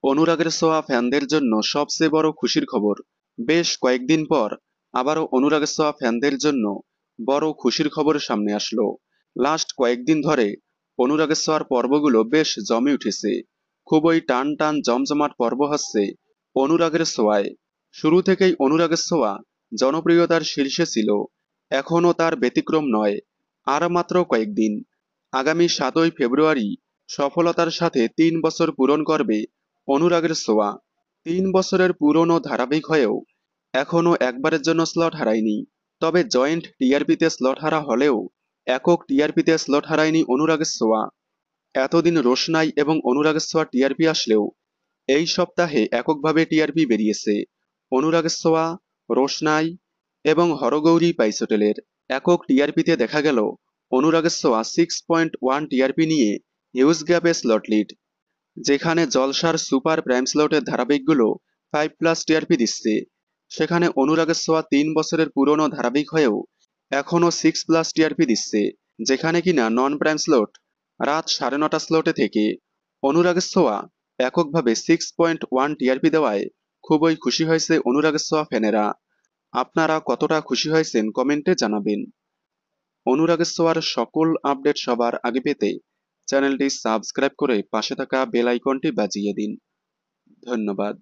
অনুরাগের ছোঁয়া ফ্যানদের জন্য সবচেয়ে বড় খুশির খবর। বেশ কয়েকদিন পর আবারও অনুরাগের ছোঁয়া ফ্যানদের জন্য বড় খুশির খবর সামনে আসলো। লাস্ট কয়েকদিন ধরে অনুরাগের ছোঁয়ার পর্বগুলো বেশ জমে উঠেছে। খুবই টান টান জমজমাট পর্ব হচ্ছে অনুরাগের ছোঁয়ায়। শুরু থেকেই অনুরাগের ছোঁয়া জনপ্রিয়তার শীর্ষে ছিল, এখনও তার ব্যতিক্রম নয়। আর মাত্র কয়েকদিন, আগামী ৭ই ফেব্রুয়ারি সফলতার সাথে ৩ বছর পূরণ করবে অনুরাগের ছোঁয়া। ৩ বছরের পুরনো ধারাবাহিক হয়েও এখনও একবারের জন্য স্লট হারায়নি। তবে জয়েন্ট টিআরপিতে স্লট হারা হলেও একক টিআরপিতে স্লট হারায়নি অনুরাগের ছোঁয়া। এতদিন রোশনাই এবং অনুরাগের ছোঁয়া টিআরপি আসলেও এই সপ্তাহে এককভাবে টিআরপি বেরিয়েছে অনুরাগের ছোঁয়া, রোশনাই এবং হরগৌরী পাইসোটেলের। একক টিআরপিতে দেখা গেল অনুরাগের ছোঁয়া 6.1 টিআরপি নিয়ে হিউজ গ্যাপে স্লট লিড, যেখানে জলসার সুপার প্রাইম স্লটের ধারাবাহিকগুলো 5+ টিআরপি দিচ্ছে। সেখানে অনুরাগের ছোঁয়া 3 বছরের পুরনো ধারাবাহিক হয়েও এখনও 6+ টিআরপি দিচ্ছে, যেখানে কিনা নন প্রাইম স্লট রাত 9:30 স্লটে থেকে অনুরাগের ছোঁয়া এককভাবে 6.1 টিআরপি দেওয়ায় খুবই খুশি হয়েছে অনুরাগের ছোঁয়া ফ্যানেরা। আপনারা কতটা খুশি হয়েছেন কমেন্টে জানাবেন। অনুরাগের ছোঁয়ার সকল আপডেট সবার আগে পেতে চ্যানেলটি সাবস্ক্রাইব করে পাশে থাকা বেল আইকনটি বাজিয়ে দিন। ধন্যবাদ।